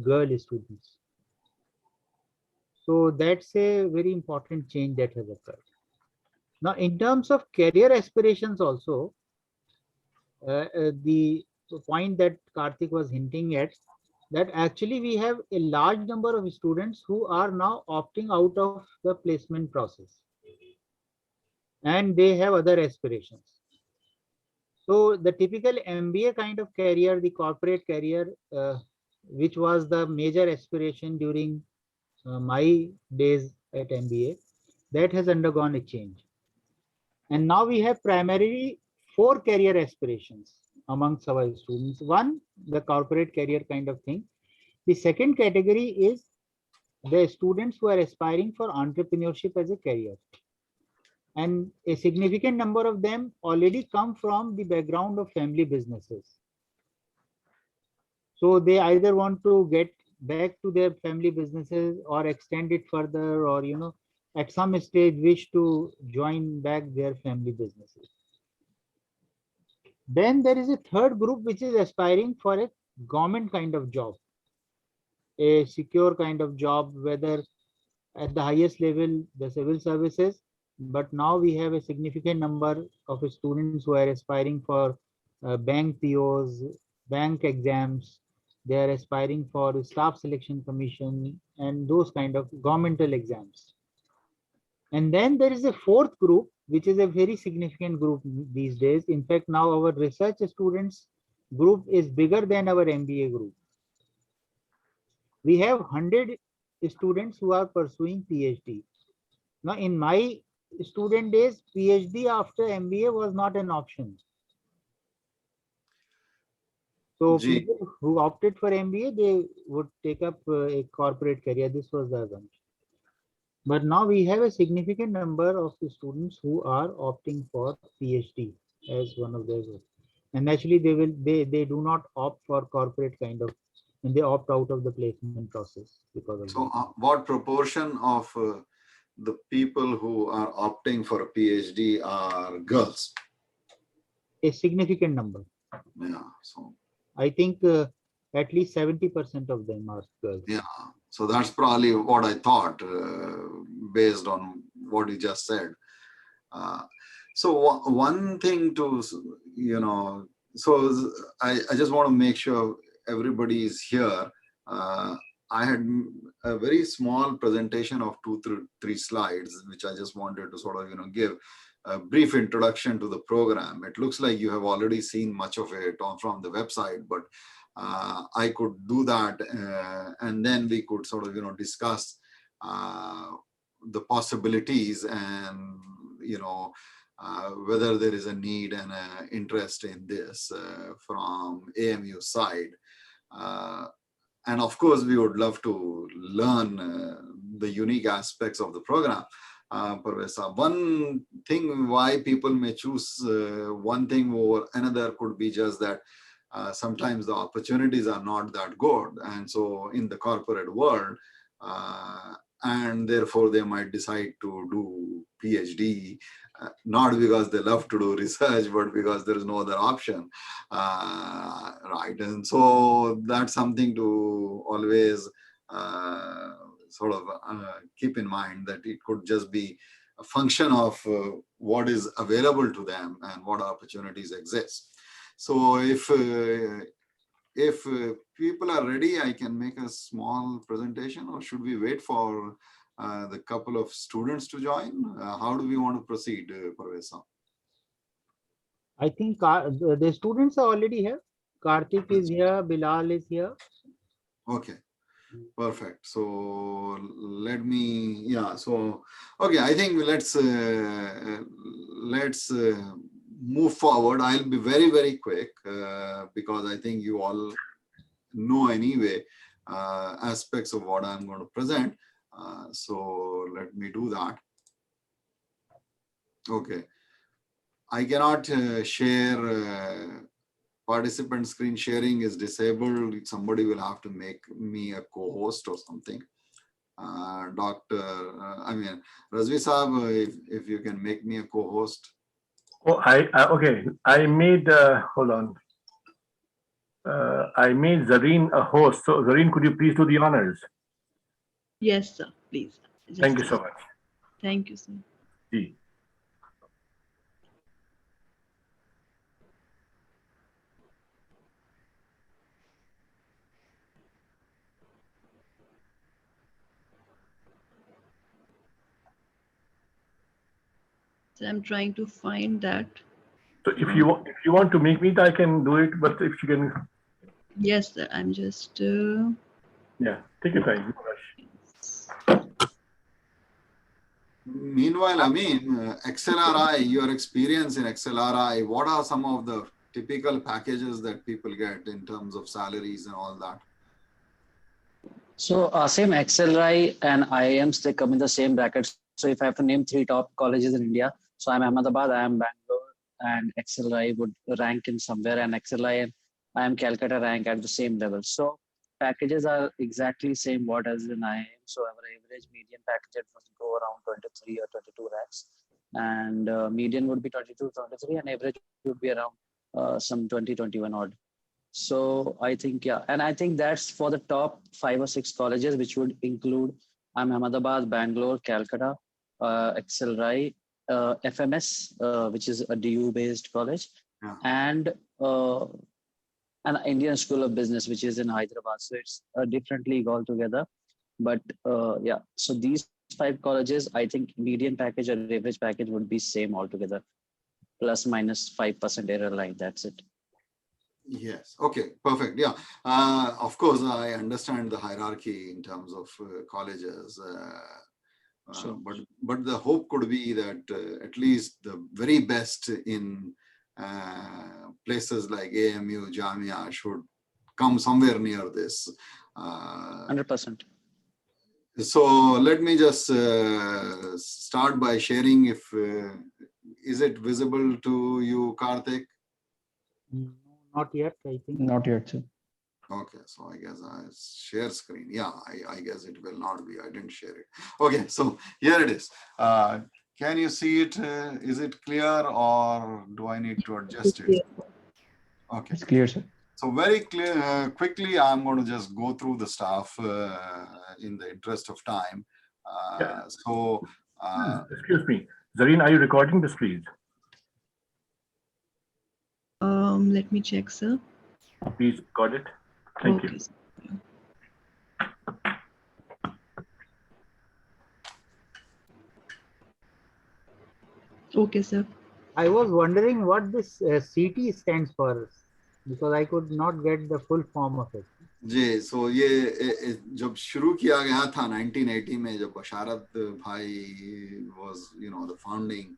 girl students. So that's a very important change that has occurred. Now, in terms of career aspirations also, the point that Karthik was hinting at, that actually we have a large number of students who are now opting out of the placement process and they have other aspirations. So the typical MBA kind of career, the corporate career, which was the major aspiration during my days at MBA, that has undergone a change. And now we have primarily four career aspirations amongst our students. One, the corporate career kind of thing. The second category is the students who are aspiring for entrepreneurship as a career. And a significant number of them already come from the background of family businesses. So they either want to get back to their family businesses or extend it further, or at some stage wish to join back their family businesses. Then there is a third group which is aspiring for a government kind of job, a secure kind of job, whether at the highest level, the civil services. But now we have a significant number of students who are aspiring for bank POs, bank exams. They are aspiring for staff selection commission and those kind of governmental exams. And then there is a fourth group, which is a very significant group these days. In fact, now our research students group is bigger than our MBA group. We have 100 students who are pursuing PhD. Now, in my student days, PhD after MBA was not an option. So Gee. people who opted for MBA, they would take up a corporate career. This was the assumption. But now we have a significant number of students who are opting for PhD as one of their goals. And naturally, they do not opt for corporate kind of, and they opt out of the placement process because of So, that. what proportion of the people who are opting for a PhD are girls? A significant number. Yeah. So I think at least 70% of them are girls. yeah. So that's probably what I thought based on what you just said. So one thing to, so I just want to make sure everybody is here. I had a very small presentation of 2 to 3 slides, which I just wanted to sort of, give a brief introduction to the program. It looks like you have already seen much of it from the website, but I could do that and then we could sort of, discuss the possibilities and, whether there is a need and an interest in this from AMU side. And of course, we would love to learn the unique aspects of the program. Parvesa, one thing why people may choose one thing over another could be just that sometimes the opportunities are not that good. And so in the corporate world, and therefore they might decide to do PhD, not because they love to do research, but because there is no other option, right? And so that's something to always sort of keep in mind, that it could just be a function of what is available to them and what opportunities exist. So if people are ready, I can make a small presentation, or should we wait for the couple of students to join? How do we want to proceed, Parvesa? I think the students are already here. Karthik is here, Bilal is here. Okay, perfect. So let me, yeah, so, okay, I think let's move forward. I'll be very, very quick because I think you all know anyway aspects of what I'm going to present. So let me do that. Okay. I cannot share participant screen sharing is disabled. Somebody will have to make me a co-host or something. Razvi Saab, if you can make me a co-host. Oh, okay. I made, hold on. I made Zareen a host. So Zareen, could you please do the honors? Yes, sir. Please. Thank Just you so much. thank you, sir. Ji. So I'm trying to find that. So if you want to make meet, I can do it. But if you can, Yes, sir. I'm just. yeah, take your time. No rush. Meanwhile, I mean, XLRI, your experience in XLRI, what are some of the typical packages that people get in terms of salaries and all that? So same XLRI and IIMs, they come in the same bracket. So if I have to name 3 top colleges in India, so I'm Ahmedabad, I am Bangalore, and XLRI would rank in somewhere, and XLRI and I am Calcutta rank at the same level. So packages are exactly same what as in IIM. So our average median package would go around 23 or 22 lakhs, and median would be 22, 23, and average would be around some 20, 21 odd. So I think, yeah, and I think that's for the top 5 or 6 colleges, which would include Ahmedabad, Bangalore, Calcutta, XLRI, FMS, which is a DU-based college, Yeah. and an Indian School of Business, which is in Hyderabad. So it's a different league altogether. But yeah, so these 5 colleges, I think median package or average package would be same altogether, plus minus 5% error line. That's it. Yes. Okay. Perfect. Yeah. Of course, I understand the hierarchy in terms of colleges, Sure. but the hope could be that at least the very best in places like AMU, Jamia should come somewhere near this. 100%. So let me just start by sharing if is it visible to you, Karthik? No, not yet, I think. Not yet, sir. Okay, so I guess I share screen. Yeah, I guess it will not be. I didn't share it. Okay, so here it is. Can you see it? Is it clear or do I need to adjust it? Okay. It's clear, sir. So very clear. Quickly, I'm going to just go through the stuff in the interest of time. Yeah. So. Excuse me, Zareen, are you recording this, please? Let me check, sir. Please record it. Thank Okay, you. sir. Okay, sir. I was wondering what this CT stands for, because I could not get the full form of it. जी सो ये जब शुरू किया गया था 1980 में जब बशारत भाई was the founding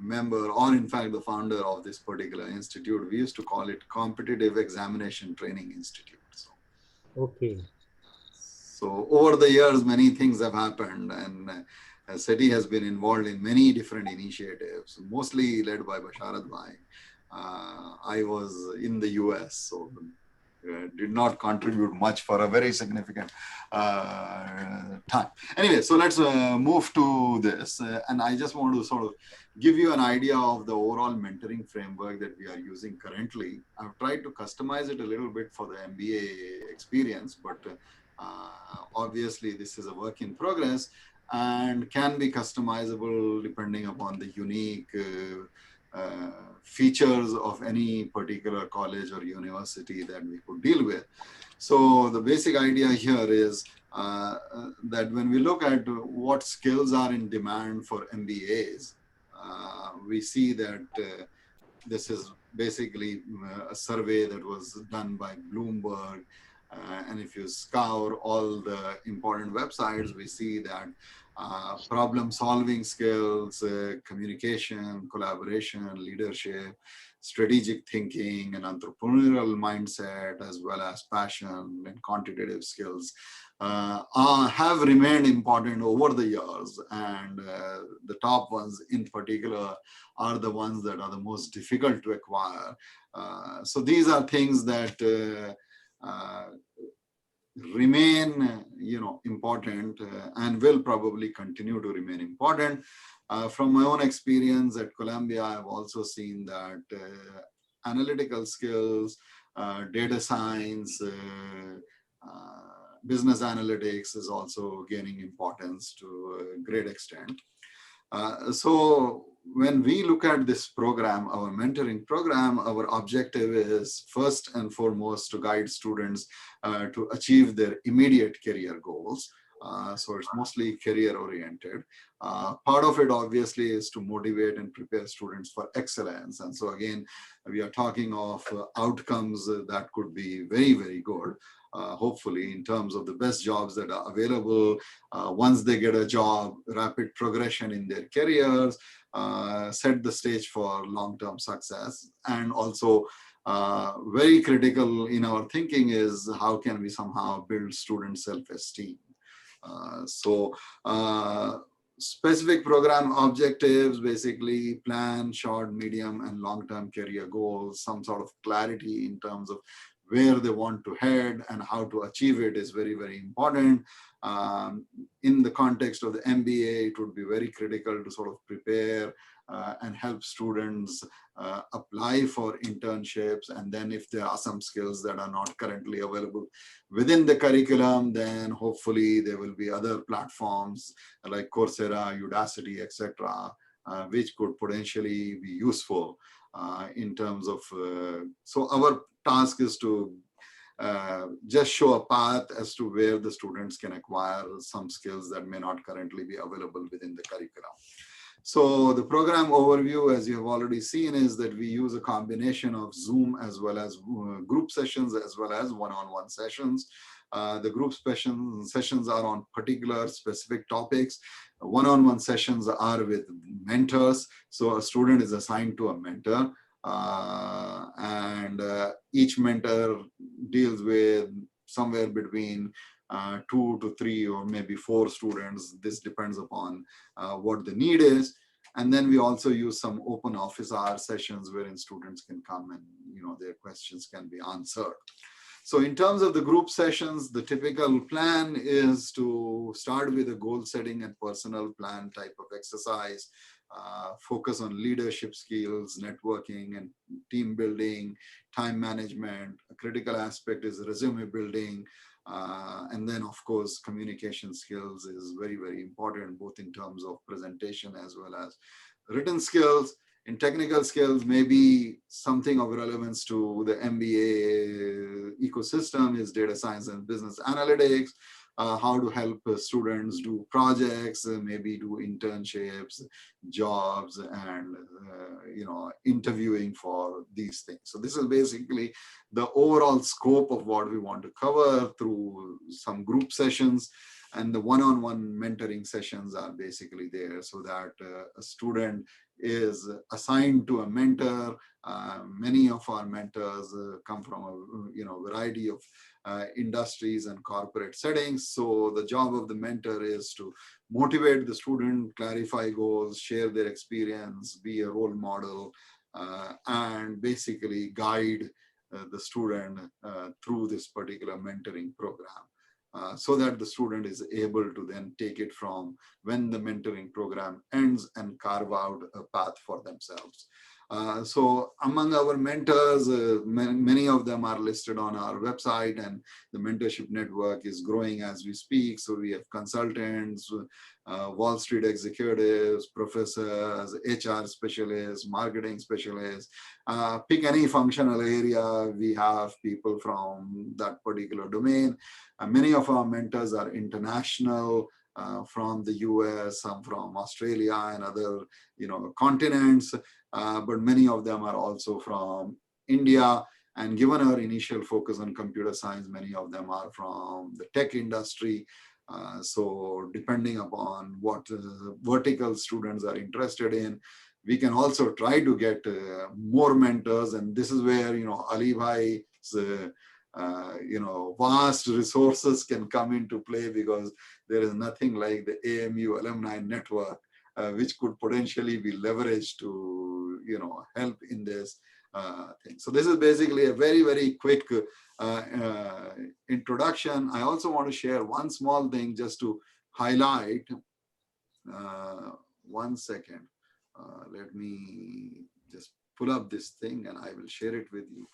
member or in fact the founder of this particular institute, we used to call it Competitive Examination Training Institute. So, Okay. so over the years many things have happened, and SETI has been involved in many different initiatives, mostly led by Basharat Bhai. I was in the US, so did not contribute much for a very significant time. Anyway, so let's move to this. And I just want to sort of give you an idea of the overall mentoring framework that we are using currently. I've tried to customize it a little bit for the MBA experience, but obviously this is a work in progress and can be customizable depending upon the unique features of any particular college or university that we could deal with. So the basic idea here is that when we look at what skills are in demand for MBAs, we see that this is basically a survey that was done by Bloomberg. And if you scour all the important websites, we see that problem solving skills, communication, collaboration, leadership, strategic thinking, and entrepreneurial mindset, as well as passion and quantitative skills have remained important over the years. And the top ones in particular are the ones that are the most difficult to acquire. So these are things that remain, important and will probably continue to remain important. From my own experience at Columbia, I've also seen that analytical skills, data science, business analytics is also gaining importance to a great extent. So when we look at this program, our mentoring program, our objective is first and foremost to guide students to achieve their immediate career goals. So it's mostly career oriented. Part of it obviously is to motivate and prepare students for excellence. And so again, we are talking of outcomes that could be very, very good. Hopefully in terms of the best jobs that are available. Once they get a job, rapid progression in their careers, set the stage for long-term success. And also very critical in our thinking is how can we somehow build student self-esteem. Specific program objectives, basically plan short, medium, and long-term career goals, some sort of clarity in terms of where they want to head and how to achieve it is very, very important. In the context of the MBA, it would be very critical to sort of prepare and help students apply for internships. And then if there are some skills that are not currently available within the curriculum, then hopefully there will be other platforms like Coursera, Udacity, etc., which could potentially be useful in terms of, so our task is to just show a path as to where the students can acquire some skills that may not currently be available within the curriculum. So the program overview, as you have already seen, is that we use a combination of Zoom as well as group sessions as well as one-on-one sessions. The group sessions are on particular specific topics. One-on-one sessions are with mentors. So a student is assigned to a mentor. Each mentor deals with somewhere between 2 to 3 or maybe 4 students. This depends upon what the need is. And then we also use some open office hour sessions wherein students can come and their questions can be answered. So in terms of the group sessions, the typical plan is to start with a goal setting and personal plan type of exercise. Focus on leadership skills, networking and team building, time management. A critical aspect is resume building. And then of course, communication skills is very, very important, both in terms of presentation as well as written skills. In technical skills, maybe something of relevance to the MBA ecosystem is data science and business analytics. How to help students do projects, maybe do internships, jobs, and interviewing for these things. So this is basically the overall scope of what we want to cover through some group sessions, and the one-on-one mentoring sessions are basically there so that a student is assigned to a mentor. Many of our mentors come from a variety of industries and corporate settings. So the job of the mentor is to motivate the student, clarify goals, share their experience, be a role model, and basically guide the student through this particular mentoring program. So that the student is able to then take it from when the mentoring program ends and carve out a path for themselves. So among our mentors, many of them are listed on our website, and the mentorship network is growing as we speak. So we have consultants, Wall Street executives, professors, HR specialists, marketing specialists. Pick any functional area, we have people from that particular domain. Many of our mentors are international, from the US, some from Australia and other continents, but many of them are also from India. And given our initial focus on computer science, many of them are from the tech industry. So depending upon what vertical students are interested in, we can also try to get more mentors. And this is where Ali Bhai's vast resources can come into play, because there is nothing like the AMU alumni network, which could potentially be leveraged to help in this thing. So this is basically a very, very quick introduction. I also want to share one small thing just to highlight. One second. Let me just pull up this thing and I will share it with you.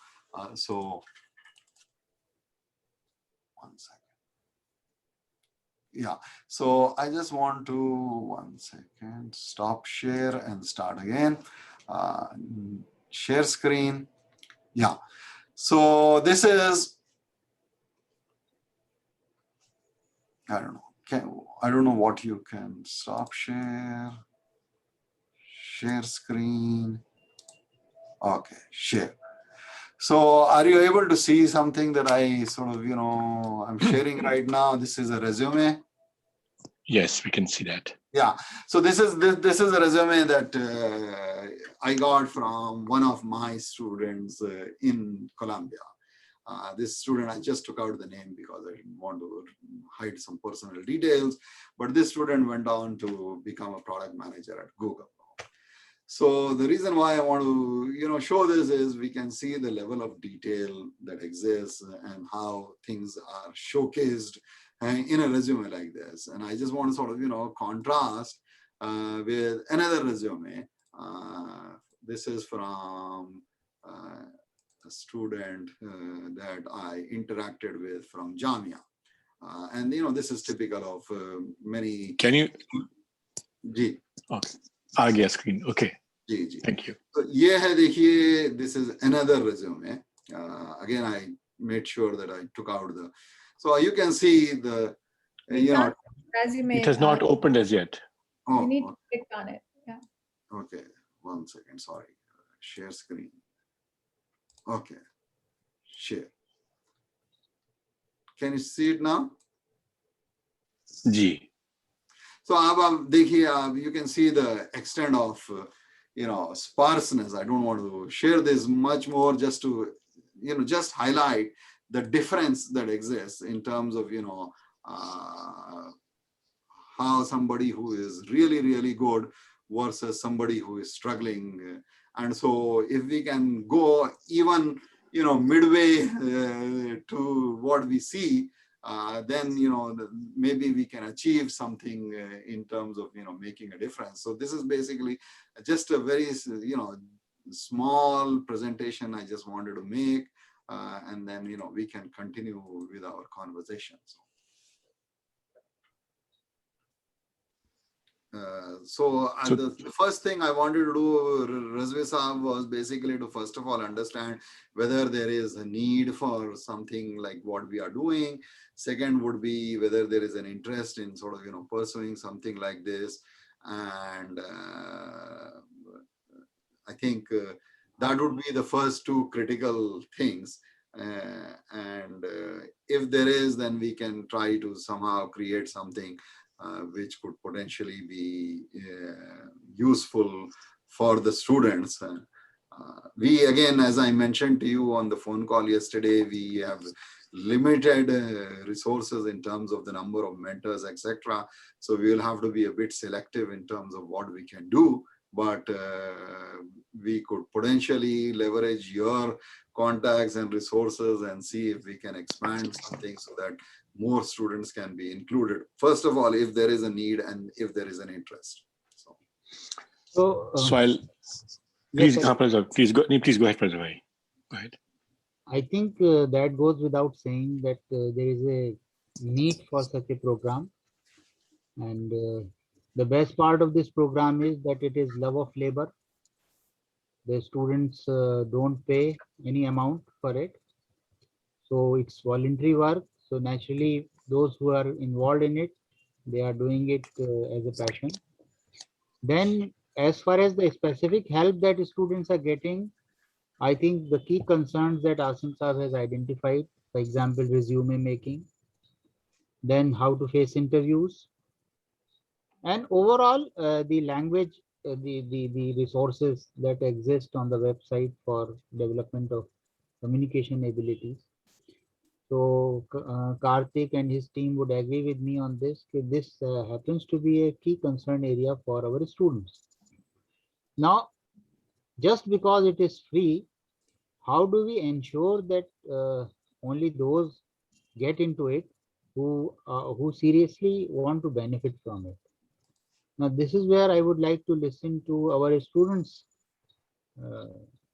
So, one second. Yeah, so I just want to, 1 second, stop share and start again. Share screen. Yeah, so this is, I don't know, I don't know what you can stop share screen. Okay, share. So are you able to see something that I sort of, I'm sharing right now? This is a resume. Yes, we can see that. Yeah, so this is a resume that I got from one of my students in Colombia. This student, I just took out the name because I didn't want to hide some personal details, but this student went on to become a product manager at Google. So the reason why I want to, show this is we can see the level of detail that exists and how things are showcased in a resume like this. And I just want to sort of, contrast with another resume. This is from a student that I interacted with from Jamia. And, this is typical of many. Can you? Ji. Okay. Aa screen. Okay. Ji, ji. Thank you. So, ye hai, dekhiye, this is another resume. Again, I made sure that I took out the. So you can see the, resume. It has not opened as yet. You need to click on it. Yeah. Okay. 1 second. Sorry. Share screen. Okay. Share. Can you see it now? G. So you can see the extent of sparseness. I don't want to share this much more, just to just highlight the difference that exists in terms of how somebody who is really, really good versus somebody who is struggling. And so if we can go even midway to what we see, then maybe we can achieve something in terms of making a difference. So this is basically just a very small presentation I just wanted to make, and then we can continue with our conversation. So the first thing I wanted to do, Razvi Saab, was basically to first of all understand whether there is a need for something like what we are doing. Second would be whether there is an interest in sort of pursuing something like this, and I think that would be the first two critical things. And if there is, then we can try to somehow create something which could potentially be useful for the students. We, again, as I mentioned to you on the phone call yesterday, we have limited resources in terms of the number of mentors, etc. So we will have to be a bit selective in terms of what we can do. But we could potentially leverage your contacts and resources and see if we can expand something so that more students can be included. First of all, if there is a need and if there is an interest. So I'll please, yes, please go ahead, Prajabhai. Go ahead. I think that goes without saying that there is a need for such a program, and the best part of this program is that it is love of labor. The students don't pay any amount for it, so it's voluntary work. So naturally, those who are involved in it, they are doing it as a passion. Then, as far as the specific help that students are getting, I think the key concerns that Asim Saab has identified, for example, resume making, then how to face interviews, and overall the language, the resources that exist on the website for development of communication abilities. So Karthik and his team would agree with me on this. This happens to be a key concern area for our students. Now, just because it is free, how do we ensure that only those get into it who seriously want to benefit from it? Now, this is where I would like to listen to our students'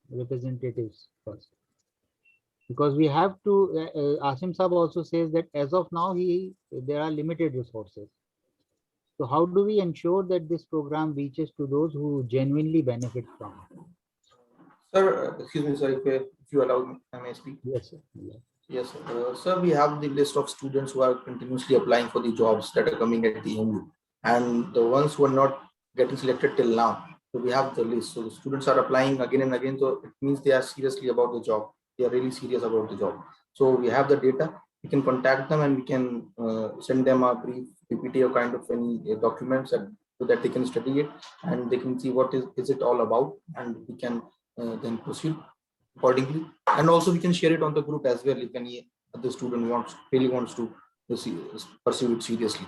representatives first. because we have to, Asim Saab also says that as of now, there are limited resources. So how do we ensure that this program reaches to those who genuinely benefit from it? Sir, excuse me, sir, if you allow me, I may speak. Yes, sir. Yeah. Yes, sir, we have the list of students who are continuously applying for the jobs that are coming at the AMU, and the ones who are not getting selected till now. So we have the list. So the students are applying again and again. So it means they are seriously about the job. They are really serious about the job. So we have the data. We can contact them and we can send them a brief PPT or kind of any documents so that they can study it and they can see what is it all about, and we can then proceed accordingly. And also we can share it on the group as well if any other student really wants to pursue it seriously.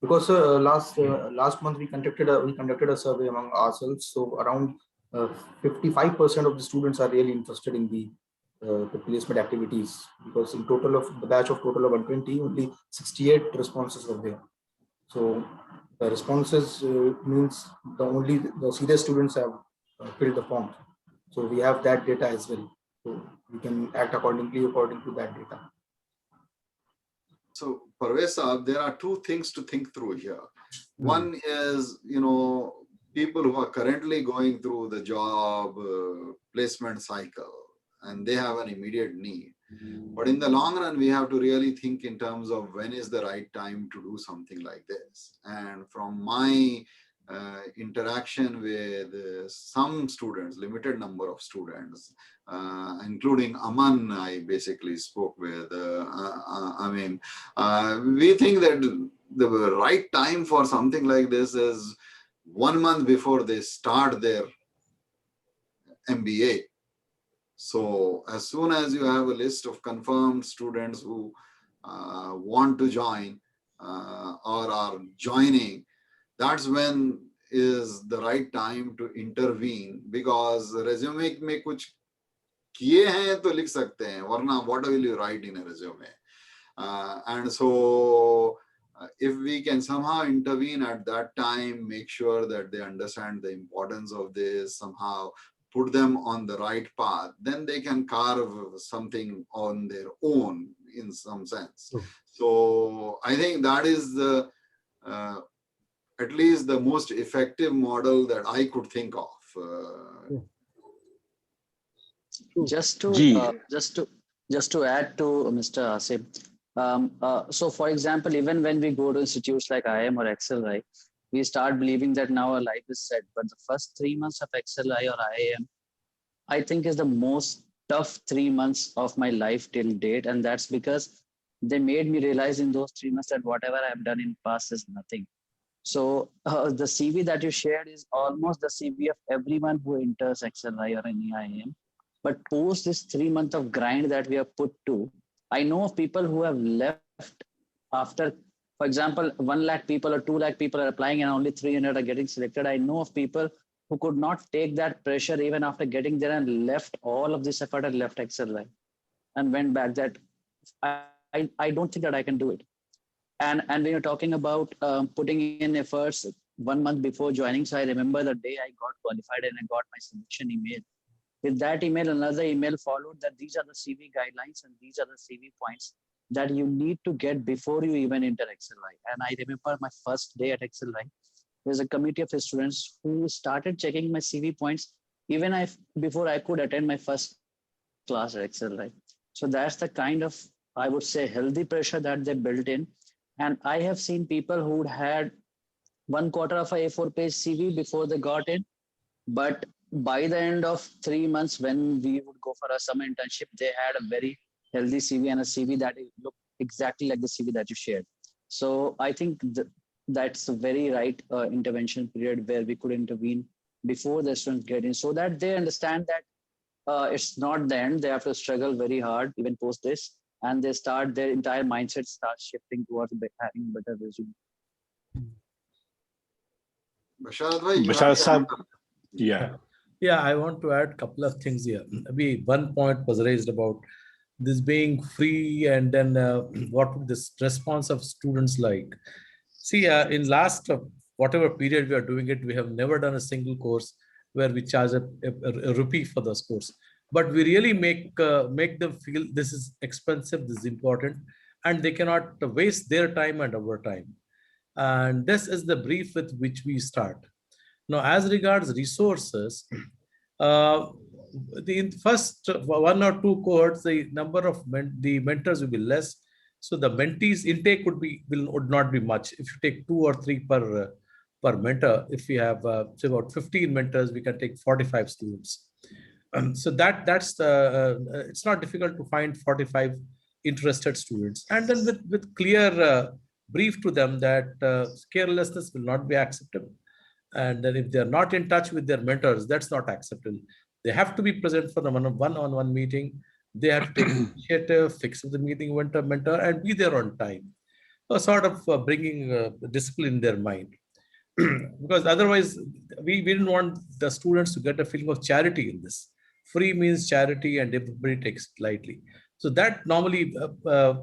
Because last month we conducted a survey among ourselves. So around 55% of the students are really interested in the placement activities, because in total of the batch of total of 120, only 68 responses were there. So the responses means the serious students have filled the form. So we have that data as well. So we can act according to that data. So Parvez Saab, there are two things to think through here. One is, people who are currently going through the job placement cycle and they have an immediate need. But in the long run, we have to really think in terms of when is the right time to do something like this. And from my interaction with some students, limited number of students, including Aman, I basically spoke with. We think that the right time for something like this is 1 month before they start their MBA. So as soon as you have a list of confirmed students who want to join or are joining, that's when is the right time to intervene, because resume में कुछ किए हैं तो लिख सकते हैं, वरना what will you write in a resume? And so if we can somehow intervene at that time, make sure that they understand the importance of this, somehow put them on the right path, then they can carve something on their own in some sense. So I think that is the at least the most effective model that I could think of. Just to add to Mr. Asif, so for example, even when we go to institutes like IIM or XLI, we start believing that now our life is set. But the first 3 months of XLI or IIM, I think is the most tough 3 months of my life till date. And that's because they made me realize in those 3 months that whatever I've done in past is nothing. So the CV that you shared is almost the CV of everyone who enters XLI or any IIM. But post this 3 months of grind that we have put to, I know of people who have left after, for example, 1 lakh people or 2 lakh people are applying and only 300 are getting selected. I know of people who could not take that pressure even after getting there and left all of this effort and left XLI and went back. That I don't think that I can do it. And when you're talking about putting in efforts 1 month before joining, so I remember the day I got qualified and I got my selection email. With that email, another email followed that these are the CV guidelines and these are the CV points that you need to get before you even enter XLI. And I remember my first day at XLI, there's a committee of students who started checking my CV points even before I could attend my first class at XLI. So that's the kind of, I would say, healthy pressure that they built in. And I have seen people who had 1/4 of a A4 page CV before they got in, but by the end of 3 months, when we would go for a summer internship, they had a very healthy CV and a CV that looked exactly like the CV that you shared. So I think that's a very right intervention period where we could intervene before the students get in, so that they understand that it's not the end. They have to struggle very hard even post this, and they start, their entire mindset starts shifting towards having better resume. Bashar Saab, yeah. Yeah, I want to add a couple of things here. Maybe one point was raised about this being free, and then what would this response of students like? See, in last whatever period we are doing it, we have never done a single course where we charge a rupee for those course. but we really make them feel this is expensive, this is important, and they cannot waste their time and our time. And this is the brief with which we start. Now, as regards resources, the first one or two cohorts, the number of the mentors will be less. So the mentees intake would not be much. If you take 2 or 3 per mentor, if we have say about 15 mentors, we can take 45 students. So that's it's not difficult to find 45 interested students, and then with clear brief to them that carelessness will not be acceptable, and then if they are not in touch with their mentors, that's not acceptable. They have to be present for the one-on-one meeting. They have to take initiative, fix the meeting mentor, and be there on time. So sort of bringing discipline in their mind. Because otherwise, we didn't want the students to get a feeling of charity in this. Free means charity, and everybody takes it lightly. So that normally,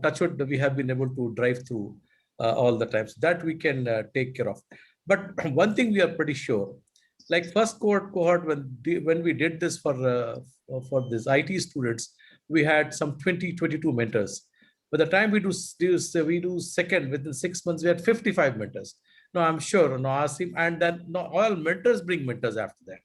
touch wood, we have been able to drive through all the time. So that we can take care of. But one thing we are pretty sure, like first cohort when we did this for this IT students, we had some 22 mentors. By the time we do second, within 6 months, we had 55 mentors. No, I'm sure, no, Asim, and then no, all mentors bring mentors after that.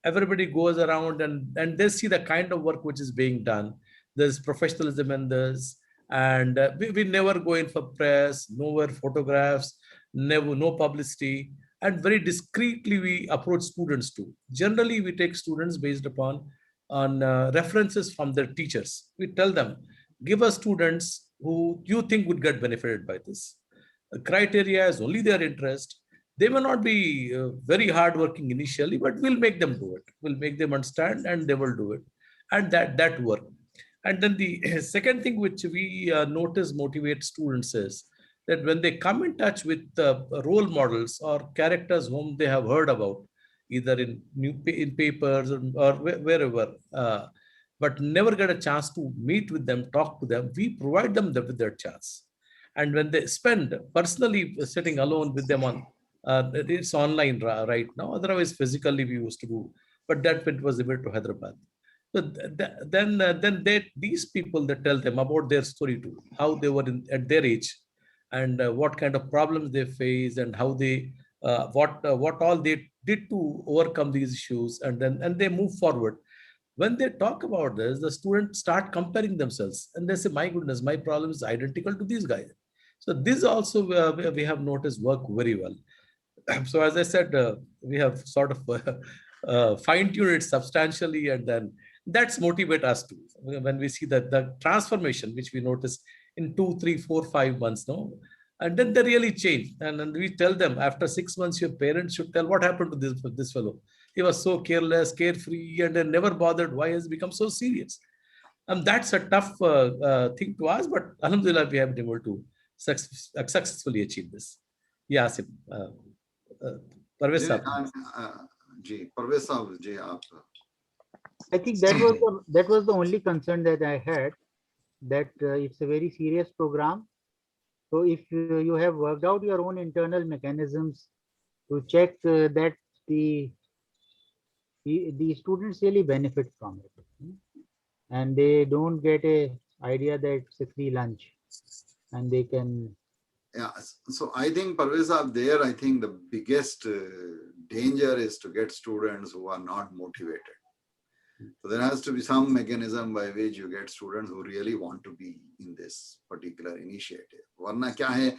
Everybody goes around and they see the kind of work which is being done. There's professionalism in this, and we never go in for press, nowhere photographs, no publicity, and very discreetly we approach students too. Generally, we take students based upon references from their teachers. We tell them, give us students who you think would get benefited by this. The criteria is only their interest. They may not be very hardworking initially, but we'll make them do it. We'll make them understand, and they will do it, and that work. And then the second thing which we notice motivates students is that when they come in touch with role models or characters whom they have heard about, either in papers or wherever, but never get a chance to meet with them, talk to them, we provide them with their chance. And when they spend personally sitting alone with them on, it's online right now, otherwise physically we used to do, but that was able to Hyderabad. So then these people, they tell them about their story too, how they were at their age, and what kind of problems they face, and how they what all they did to overcome these issues, and they move forward. When they talk about this, the students start comparing themselves, and they say, "My goodness, my problem is identical to these guys." So this also we have noticed work very well. So as I said, we have sort of fine-tuned it substantially, and then that's motivate us to when we see that the transformation which we notice in 2, 3, 4, 5 months now, and then they really change. And then we tell them after 6 months, your parents should tell what happened to this fellow. He was so careless, carefree, and then never bothered. Why has he become so serious? And that's a tough thing to ask, but alhamdulillah, we have been able to successfully achieve this. Yeah, Asim. Parvez Saab. Parvez Saab, ji, aap. I think that was the only concern that I had, that it's a very serious program. So if you have worked out your own internal mechanisms to check that the students really benefit from it, and they don't get a idea that it's a free lunch, and they can. Yeah, so I think Parvez Saab, there I think the biggest danger is to get students who are not motivated. So there has to be some mechanism by which you get students who really want to be in this particular initiative. Varna kya hai,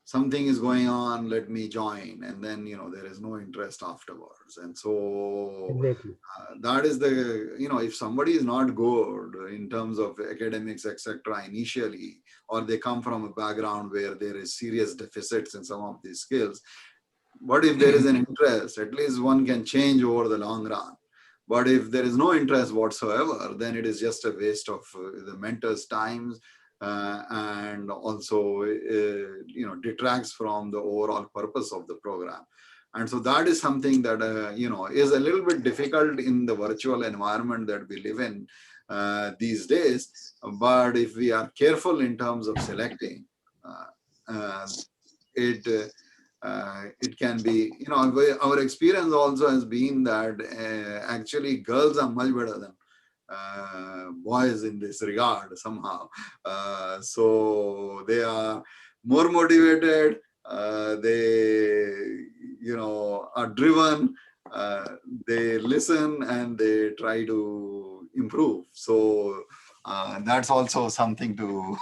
something is going on, let me join, and then there is no interest afterwards. And so Exactly. that is the, if somebody is not good in terms of academics, etc. initially, or they come from a background where there is serious deficits in some of these skills, but if there is an interest, at least one can change over the long run. But if there is no interest whatsoever, then it is just a waste of the mentor's time, and also detracts from the overall purpose of the program. And so that is something that is a little bit difficult in the virtual environment that we live in these days. But if we are careful in terms of selecting, it can be, our experience also has been that actually girls are much better than boys in this regard somehow. So they are more motivated. They, are driven. They listen and they try to improve. So that's also something to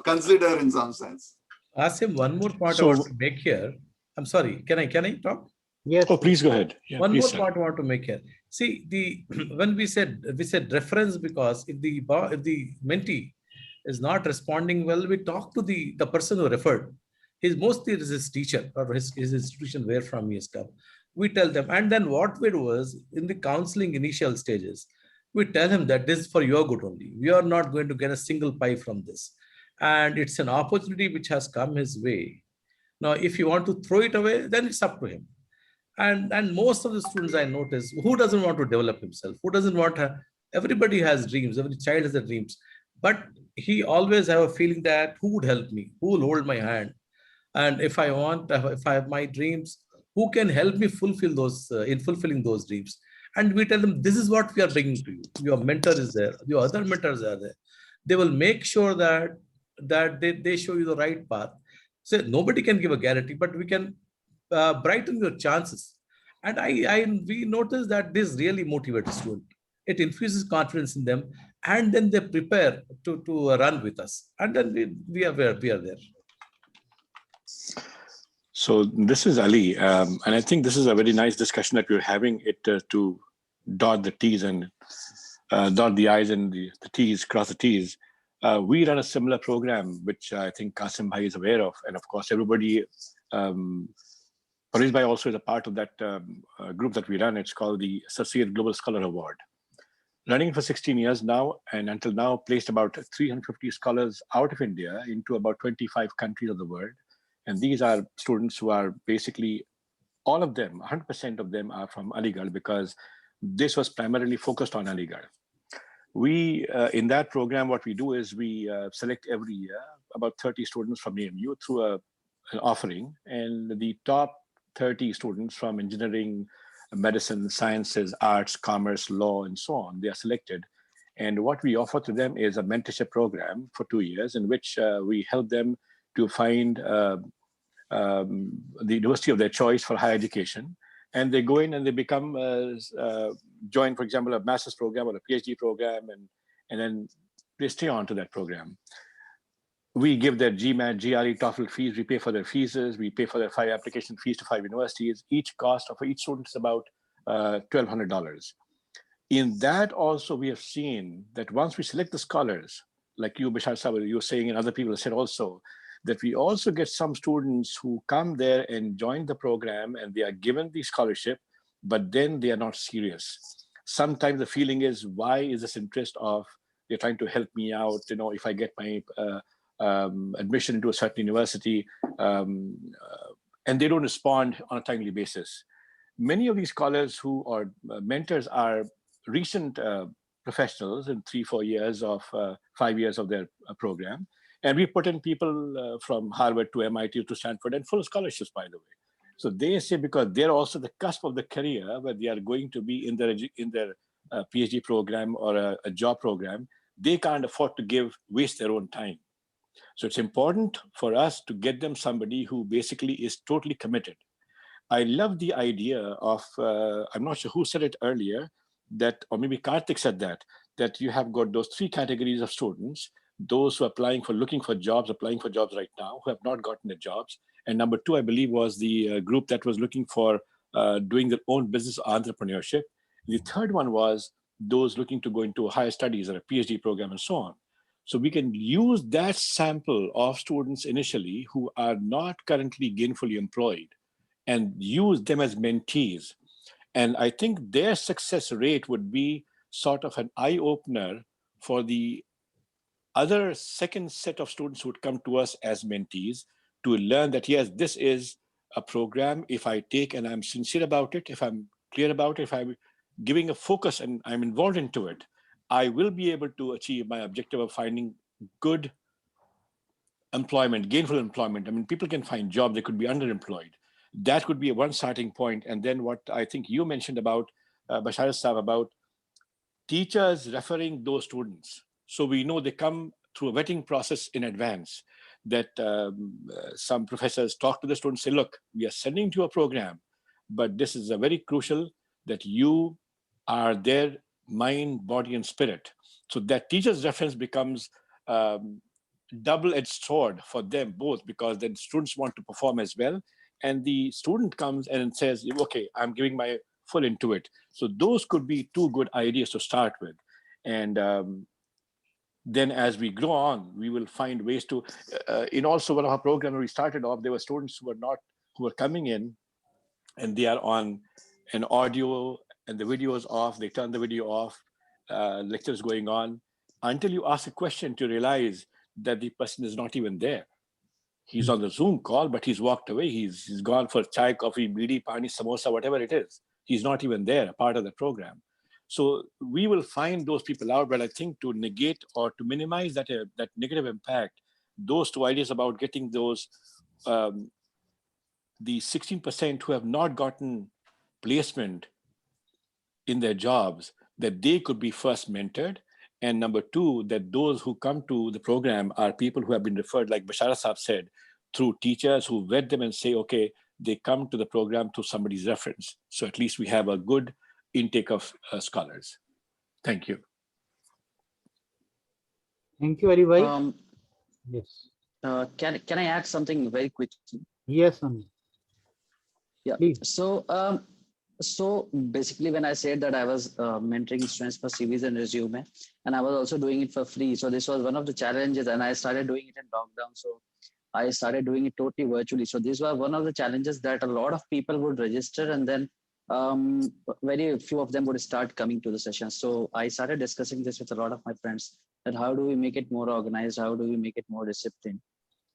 consider in some sense. Asim, one more point I want to make here. I'm sorry. Can I talk? Yes. Oh, please go ahead. Yeah, one please, more sir. point I want to make here. See, when we said reference, because if the mentee is not responding well, we talk to the person who referred. His mostly is his teacher or his institution where from he has come. We tell them, and then what we do is in the counseling initial stages, we tell him that this is for your good only. We are not going to get a single pie from this, and it's an opportunity which has come his way. Now, if you want to throw it away, then it's up to him. And most of the students I notice, who doesn't want to develop himself? Who doesn't want to? Everybody has dreams. Every child has their dreams, but he always have a feeling that who would help me? Who will hold my hand? And if I have my dreams, who can help me fulfill those in fulfilling those dreams? And we tell them, this is what we are bringing to you. Your mentor is there. Your other mentors are there. They will make sure that they show you the right path. So nobody can give a guarantee, but we can brighten your chances. And we notice that this really motivates student. It infuses confidence in them, and then they prepare to run with us. And then we are there. So this is Ali, and I think this is a very nice discussion that we're having it to dot the T's and dot the I's and the T's, cross the T's. We run a similar program, which I think Qasim Bhai is aware of. And of course, everybody, Paris Bhai also is a part of that group that we run. It's called the Associate Global Scholar Award. Running for 16 years now, and until now placed about 350 scholars out of India into about 25 countries of the world. And these are students who are basically, all of them, 100% of them are from Aligarh, because this was primarily focused on Aligarh. We, in that program, what we do is we select every year about 30 students from AMU through an offering, and the top 30 students from engineering, medicine, sciences, arts, commerce, law, and so on, they are selected. And what we offer to them is a mentorship program for 2 years in which we help them to find the university of their choice for higher education. And they go in and they become, join, for example, a master's program or a PhD program, and then they stay on to that program. We give their GMAT, GRE, TOEFL fees, we pay for their fees, we pay for their 5 application fees to 5 universities. Each cost of each student is about $1,200. In that also, we have seen that once we select the scholars, like you, Bashar Sahib, you were saying, and other people have said also, that we also get some students who come there and join the program and they are given the scholarship, but then they are not serious. Sometimes the feeling is, why is this interest of, they're trying to help me out, if I get my admission into a certain university, and they don't respond on a timely basis. Many of these scholars who are mentors are recent professionals in 3-4 years of 5 years of their program. And we put in people from Harvard to MIT to Stanford and full scholarships, by the way. So they say, because they're also the cusp of the career where they are going to be in their PhD program or a job program, they can't afford to waste their own time. So it's important for us to get them somebody who basically is totally committed. I love the idea of, I'm not sure who said it earlier, that, or maybe Karthik said that you have got those 3 categories of students: those who are looking for jobs right now, who have not gotten the jobs. And number 2, I believe, was the group that was looking for doing their own business entrepreneurship. The third one was those looking to go into higher studies or a PhD program and so on. So we can use that sample of students initially who are not currently gainfully employed and use them as mentees. And I think their success rate would be sort of an eye-opener for the other second set of students who would come to us as mentees to learn that, yes, this is a program, if I take and I'm sincere about it, if I'm clear about it, if I'm giving a focus and I'm involved into it, I will be able to achieve my objective of finding good employment, gainful employment. I mean, people can find jobs, they could be underemployed. That could be one starting point. And then what I think you mentioned about, Bashar Sahib, about teachers referring those students. So we know they come through a vetting process in advance, that some professors talk to the students, say, look, we are sending to a program, but this is a very crucial that you are their mind, body, and spirit. So that teacher's reference becomes double-edged sword for them both, because then students want to perform as well. And the student comes and says, okay, I'm giving my full into it. So those could be two good ideas to start with. And then as we grow on, we will find ways to, in also one of our programs where we started off, there were students who were coming in and they are on an audio and the video is off, they turn the video off, lectures going on, until you ask a question to realize that the person is not even there. He's on the Zoom call, but he's walked away. He's gone for chai, coffee, bidi, pani, samosa, whatever it is. He's not even there, a part of the program. So we will find those people out, but I think to negate or to minimize that negative impact, those two ideas about getting those, the 16% who have not gotten placement in their jobs, that they could be first mentored. And number two, that those who come to the program are people who have been referred, like Bashara Saab said, through teachers who vet them and say, okay, they come to the program through somebody's reference. So at least we have a good intake of scholars. Thank you. Thank you, Aribhai. Yes. Can I add something very quickly? Yes, Ami. Yeah. Please. So basically, when I said that I was mentoring students for CVs and resume, and I was also doing it for free. So this was one of the challenges, and I started doing it in lockdown. So I started doing it totally virtually. So this was one of the challenges that a lot of people would register, and then very few of them would start coming to the session. So I started discussing this with a lot of my friends, that how do we make it more organized? How do we make it more disciplined?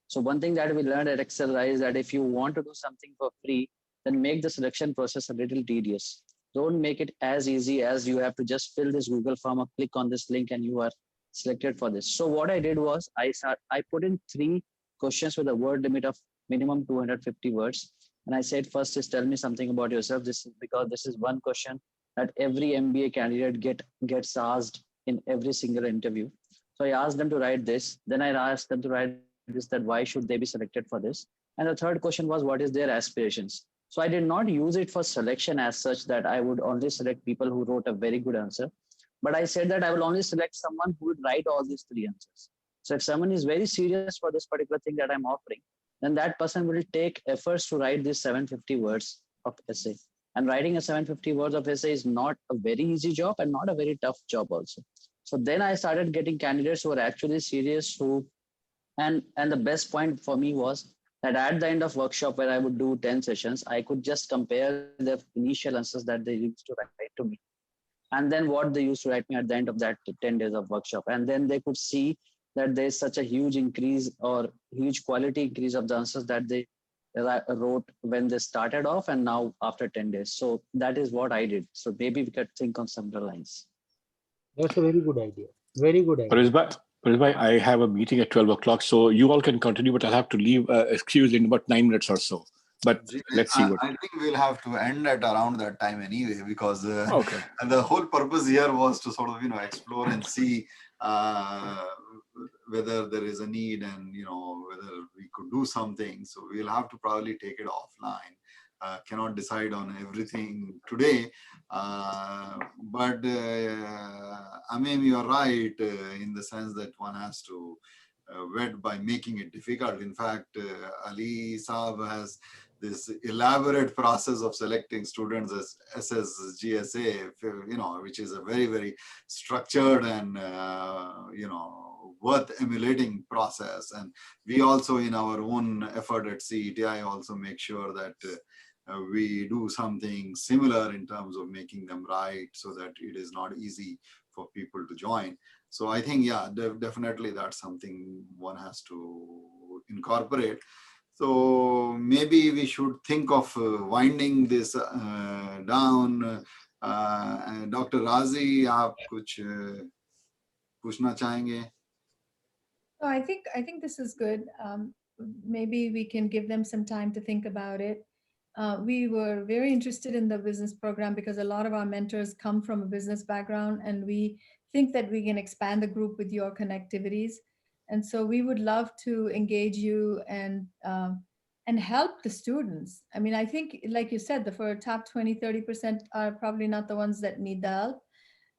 So one thing that we learned at Accelerate is that if you want to do something for free, then make the selection process a little tedious. Don't make it as easy as you have to just fill this Google form or click on this link and you are selected for this. So what I did was I put in 3 questions with a word limit of minimum 250 words. And I said, first is tell me something about yourself. This is because this is one question that every MBA candidate gets asked in every single interview. So I asked them to write this. Then I asked them to write this, that why should they be selected for this? And the third question was, what is their aspirations? So I did not use it for selection as such, that I would only select people who wrote a very good answer. But I said that I will only select someone who would write all these 3 answers. So if someone is very serious for this particular thing that I'm offering, then that person will take efforts to write these 750 words of essay. And writing a 750 words of essay is not a very easy job and not a very tough job also. So then I started getting candidates who are actually serious, and the best point for me was that at the end of workshop, where I would do 10 sessions, I could just compare the initial answers that they used to write to me, and then what they used to write me at the end of that 10 days of workshop. And then they could see that there's such a huge increase or huge quality increase of the answers that they wrote when they started off and now after 10 days. So that is what I did. So maybe we could think on similar lines. That's a very good idea. Very good idea. Parisbhai, I have a meeting at 12 o'clock, so you all can continue, but I'll have to leave, excuse, in about 9 minutes or so. But let's see what. I think we'll have to end at around that time anyway, because okay. And the whole purpose here was to sort of, explore and see whether there is a need and, whether we could do something. So we'll have to probably take it offline. Cannot decide on everything today. But Amem, you are right in the sense that one has to vet by making it difficult. In fact, Ali Saab has this elaborate process of selecting students as SSGSA, which is a very, very structured and, worth emulating process. And we also, in our own effort at CETI, also make sure that we do something similar in terms of making them right, so that it is not easy for people to join. So I think, yeah, definitely that's something one has to incorporate. So maybe we should think of winding this down. Dr. Razi, आप कुछ पूछना चाहेंगे? No, I think this is good. Maybe we can give them some time to think about it. we were very interested in the business program because a lot of our mentors come from a business background, and we think that we can expand the group with your connectivities. And so we would love to engage you and help the students. I mean, I think, like you said, the for top 20-30% are probably not the ones that need the help.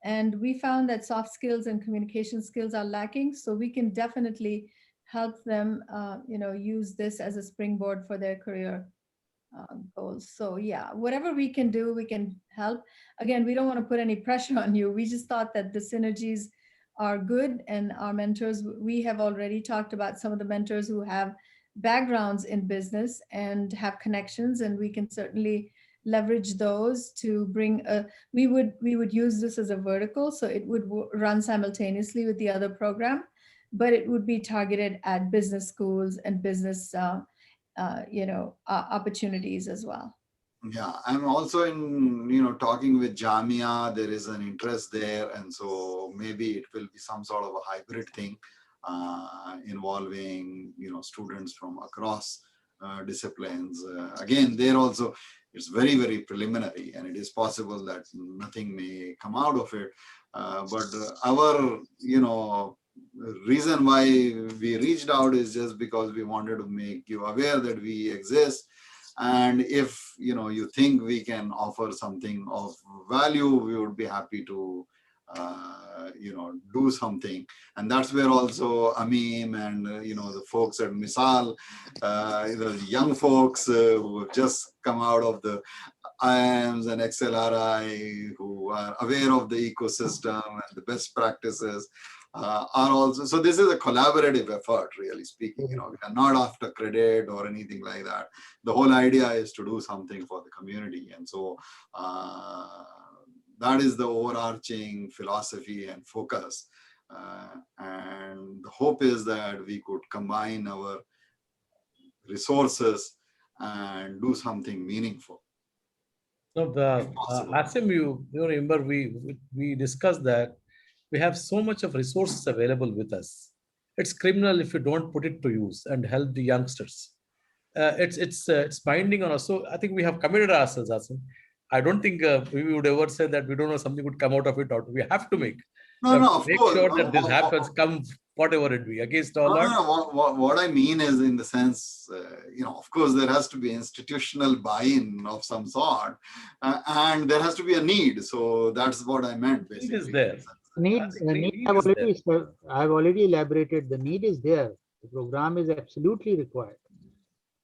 And we found that soft skills and communication skills are lacking. So we can definitely help them, use this as a springboard for their career goals. So yeah, whatever we can do, we can help. Again, we don't want to put any pressure on you. We just thought that the synergies are good, and our mentors, we have already talked about some of the mentors who have backgrounds in business and have connections, and we can certainly leverage those to bring a, we would use this as a vertical, so it would run simultaneously with the other program, but it would be targeted at business schools and business opportunities as well. Yeah, I'm also in, talking with Jamia, there is an interest there. And so maybe it will be some sort of a hybrid thing involving, students from across disciplines. Again, there also, it's very, very preliminary, and it is possible that nothing may come out of it. But our, reason why we reached out is just because we wanted to make you aware that we exist. And if you think we can offer something of value, we would be happy to do something. And that's where also Amin and the folks at Misal, the young folks who have just come out of the IIMs and XLRI, who are aware of the ecosystem and the best practices, are also, so this is a collaborative effort, really speaking. We are not after credit or anything like that. The whole idea is to do something for the community. And so that is the overarching philosophy and focus. And the hope is that we could combine our resources and do something meaningful. No, Asim, you remember we discussed that we have so much of resources available with us. It's criminal if you don't put it to use and help the youngsters. It's binding on us. So I think we have committed ourselves, Asim. I don't think we would ever say that we don't know something would come out of it. We have to make. Of make course. sure that this happens, come whatever it be, against all odds. What I mean is, in the sense, of course, there has to be institutional buy-in of some sort, and there has to be a need. So that's what I meant, basically. It is there. I've already elaborated. The need is there. The program is absolutely required.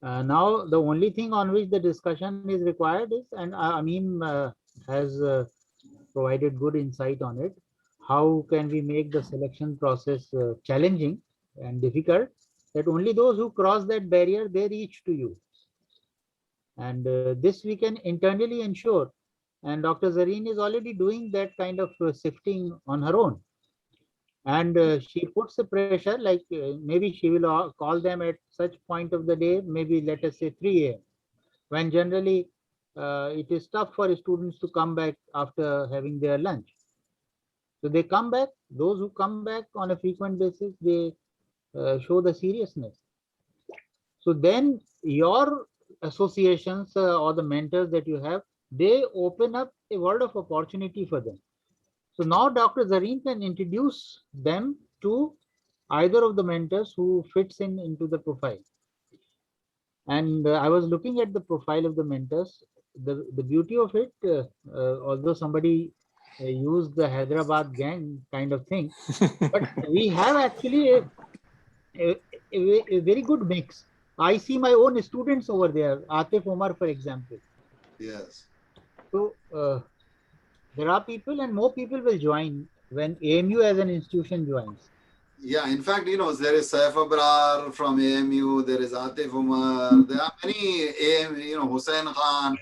Now, the only thing on which the discussion is required is, and Amin has provided good insight on it, how can we make the selection process challenging and difficult, that only those who cross that barrier, they reach to you. And this we can internally ensure. And Dr. Zareen is already doing that kind of sifting on her own. And she puts the pressure, like maybe she will call them at such point of the day, maybe let us say 3 a.m. when generally it is tough for students to come back after having their lunch. So they come back. Those who come back on a frequent basis, they show the seriousness. So then your associations or the mentors that you have, they open up a world of opportunity for them. So now Dr. Zareen can introduce them to either of the mentors who fits into the profile. And I was looking at the profile of the mentors. The beauty of it, although somebody used the Hyderabad gang kind of thing, but we have actually a very good mix. I see my own students over there, Atif Omar, for example. Yes. So there are people, and more people will join when AMU as an institution joins. Yeah, in fact, there is Saif Abrar from AMU, there is Atif Umar, there are many AMU, Hussein Khan.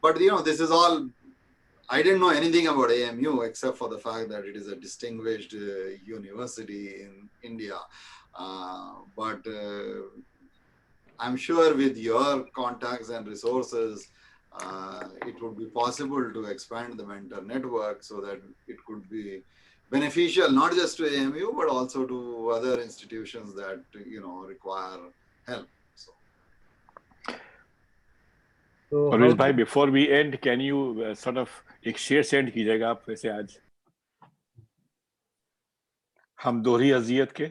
But, this is all, I didn't know anything about AMU except for the fact that it is a distinguished university in India. But I'm sure with your contacts and resources, it would be possible to expand the mentor network so that it could be beneficial not just to AMU but also to other institutions that require help. So So how Parvez bhai, before we end, can you sort of एक शेर send कीजिएगा आप वैसे आज हम दोहरी अजियत के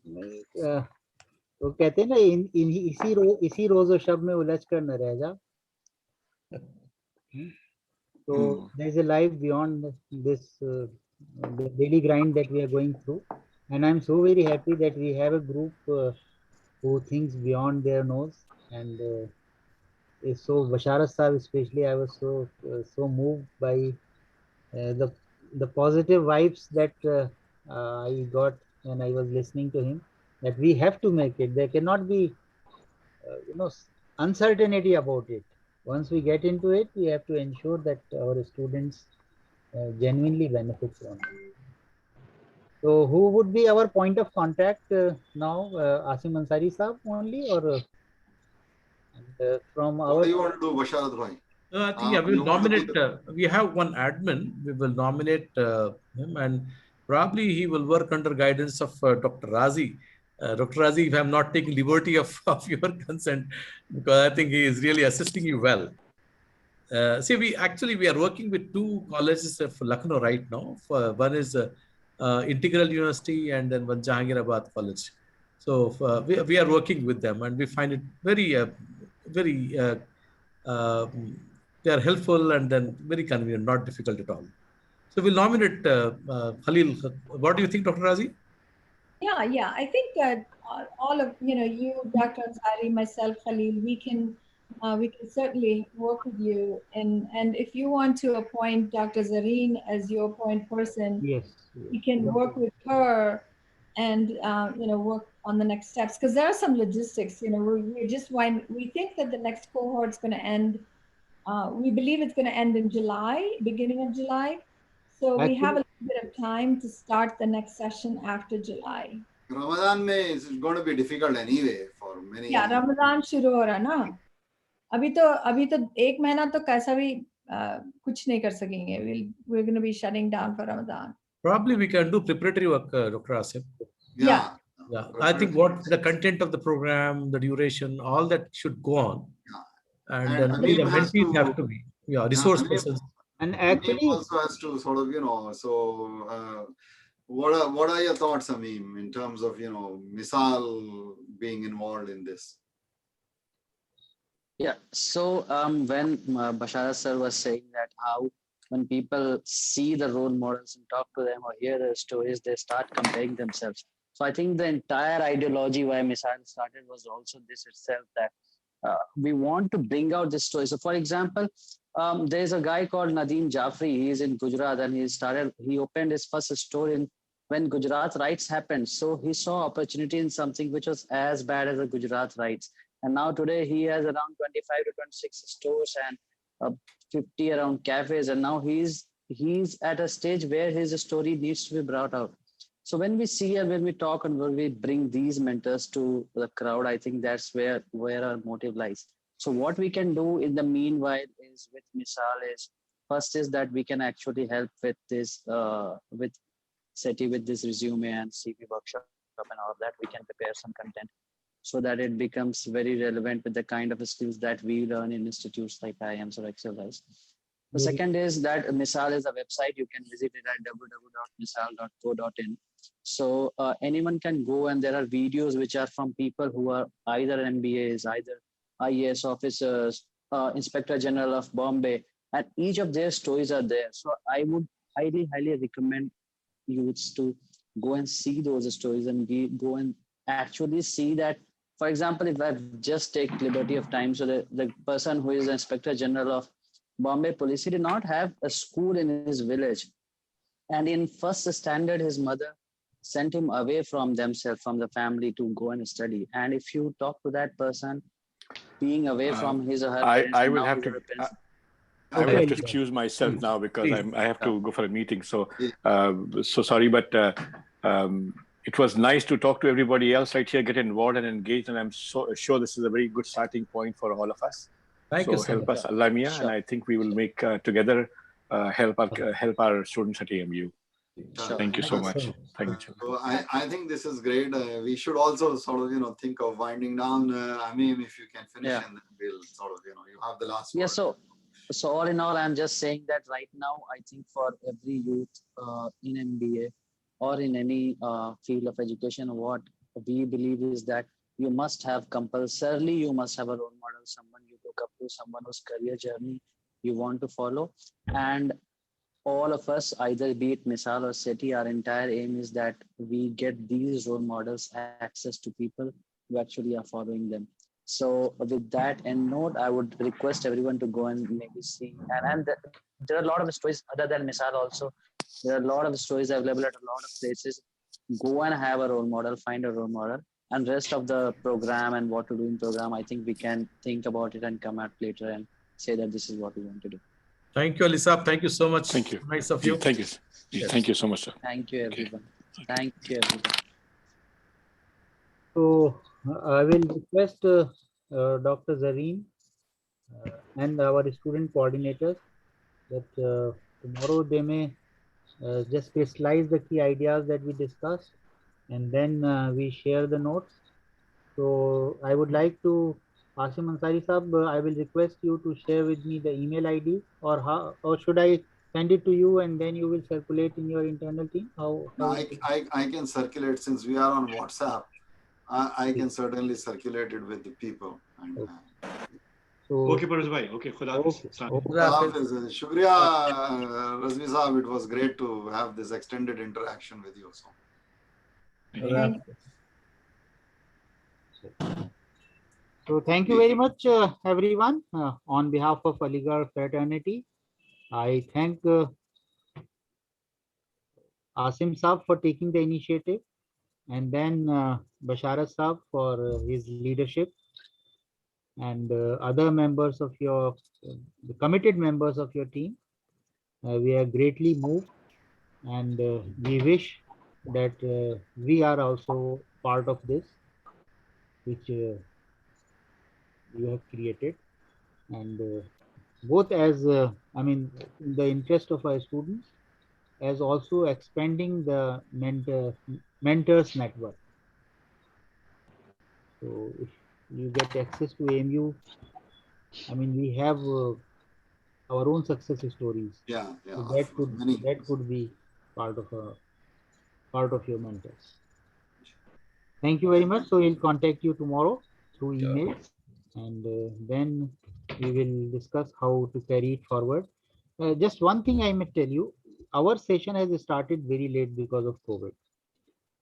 नहीं, तो कहते हैं ना इसी रोज और शब में उलझ कर न रह जा. So there is a life beyond this the daily grind that we are going through, and I'm so very happy that we have a group who thinks beyond their nose. And so Basharat Sahib especially, I was so moved by the positive vibes that I got when I was listening to him, that we have to make it. There cannot be uncertainty about it. Once we get into it, we have to ensure that our students genuinely benefit from it. So who would be our point of contact now? Asim Ansari Sahib only, or from our... What do you want to do, Basharat bhai? No, I think we will nominate. We have one admin. We will nominate him, and probably he will work under guidance of Dr. Razi. Dr. Razi, if I'm not taking liberty of your consent, because I think he is really assisting you well. See, we are working with two colleges of Lucknow right now. One is Integral University, and then one Jahangirabad College. So we are working with them, and we find it very they are helpful and then very convenient, not difficult at all. So we'll nominate Khalil. What do you think, Dr. Razi? Yeah. I think that all of you, Dr. Ansari, myself, Khalil, we can certainly work with you. And if you want to appoint Dr. Zareen as your point person, Yes. we can work with her and work on the next steps, because there are some logistics. We think that the next cohort is going to end. We believe it's going to end in July, beginning of July. So we have a little bit of time to start the next session after July. Ramadan is going to be difficult anyway for many. Yeah, Ramadan shuru ho raha na. अभी तो एक महीना तो कैसा भी कुछ नहीं कर सकेंगे. We're going to be shutting down for Ramadan. Probably we can do preparatory work, Dr. Asif. Yeah. I think what the content of the program, the duration, all that should go on. Yeah. And then the mentees have to be resource persons. And actually also has to sort of so what are your thoughts, Ameem, in terms of Misal being involved in this? Yeah, so when Basharat sir was saying that how when people see the role models and talk to them or hear their stories, they start comparing themselves. So I think the entire ideology why Misal started was also this itself, that we want to bring out this story. So for example, there's a guy called Nadeem Jafri. He's in Gujarat, and he opened his first store when Gujarat riots happened. So he saw opportunity in something which was as bad as the Gujarat riots. And now today he has around 25 to 26 stores and 50 around cafes. And now he's at a stage where his story needs to be brought out. So when we see and when we talk and when we bring these mentors to the crowd, I think that's where our motive lies. So what we can do in the meanwhile is with Misal is, first is that we can actually help with this, with SETI, with this resume and CV workshop and all of that. We can prepare some content so that it becomes very relevant with the kind of skills that we learn in institutes like IIMs or XLIs. The second is that Misal is a website. You can visit it at www.misal.co.in. So anyone can go, and there are videos which are from people who are either MBAs, either IAS officers, Inspector General of Bombay, and each of their stories are there. So I would highly recommend youths to go and see those stories and go and actually see that. For example, if I just take liberty of time, so the person who is the Inspector General of Bombay Police, he did not have a school in his village. And in first standard, his mother sent him away from themselves, from the family, to go and study. And if you talk to that person, being away from his or her parents, I will have to excuse myself now because I have to go for a meeting. So so sorry, but it was nice to talk to everybody else right here, get involved and engaged, and I'm so sure this is a very good starting point for all of us. Thank you so help much. us, Allah Mia, and I think we will make together help our students at AMU. Sure. Thank you so much. Thank you. So I think this is great. We should also sort of, think of winding down. I mean, if you can finish, Yeah. and then we'll sort of, you have the last Yeah, word. so all in all, I'm just saying that right now, I think for every youth in MBA or in any field of education, what we believe is that you must have compulsorily, you must have a role model, someone you look up to, someone whose career journey you want to follow. And all of us, either be it Misal or SETI, our entire aim is that we get these role models access to people who actually are following them. So with that end note, I would request everyone to go and maybe see. And there are a lot of stories other than Misal also. There are a lot of stories available at a lot of places. Go and have a role model, find a role model. And rest of the program and what to do in program, I think we can think about it and come out later and say that this is what we want to do. Thank you, Alisab. Thank you so much. Thank you. Nice of you. Thank you. Yes. Thank you so much, sir. Thank you, Okay. everyone. Thank you, everyone. So I will request Dr. Zareen and our student coordinators that tomorrow they may just crystallize the key ideas that we discussed, and then we share the notes. So I would like to, Asim Ansari Sahab, I will request you to share with me the email ID, or should I send it to you and then you will circulate in your internal team? No, I can circulate since we are on WhatsApp. I can certainly circulate it with the people. And, So, Okay, Parvez bhai. Okay, Khuda Hafiz. Khuda Hafiz. Shukriya, Razmi Sahab. It was great to have this extended interaction with you. So thank you very much, everyone. On behalf of Aligarh Fraternity, I thank Asim Saab for taking the initiative, and then Basharat Saab for his leadership, and other members of your, the committed members of your team. We are greatly moved, and we wish that we are also part of this, which you have created, and both as I mean, in the interest of our students, as also expanding the mentors network. So if you get access to AMU, I mean, we have our own success stories. Yeah. So that could be part of your mentors. Thank you very much. So we'll contact you tomorrow through email, and then we will discuss how to carry it forward. Just one thing I may tell you, our session has started very late because of COVID.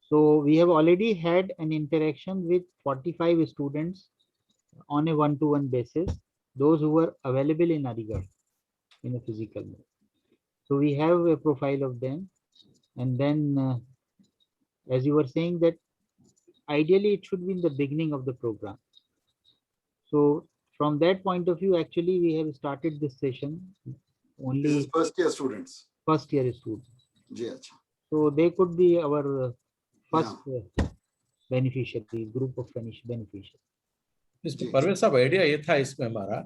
So we have already had an interaction with 45 students on a one-to-one basis, those who were available in Aligarh in a physical mode. So we have a profile of them. And then, as you were saying, that ideally it should be in the beginning of the program. So from that point of view, actually, we have started this session only. This is first year students. First year students. Yes. So they could be our first beneficiaries, group of beneficiaries. इसमें परवेज साहब idea ये था इसमें हमारा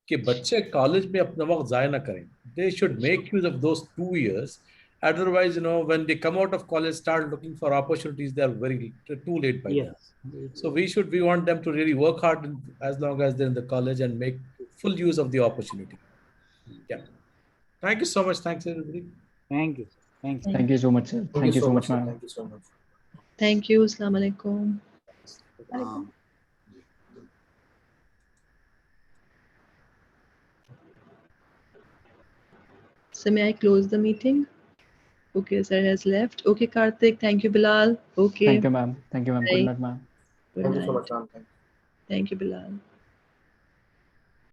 कि बच्चे college में अपना वक्त जाया ना करें. They should make use of those 2 years. Otherwise, when they come out of college, start looking for opportunities, they are too late by then. So we want them to really work hard as long as they're in the college and make full use of the opportunity. Yeah. Thank you so much. Thanks, everybody. Thank you. Thanks. Thank you so much, sir. Thank you so much, ma'am. Thank you so much. Thank you. Assalamu alaikum. So may I close the meeting? Okay, sir has left. Okay, Karthik. Thank you, Bilal. Okay. Thank you, ma'am. Thank you, ma'am. Good night, ma'am. Good Thank you so night. much, ma'am. Thank you, Bilal.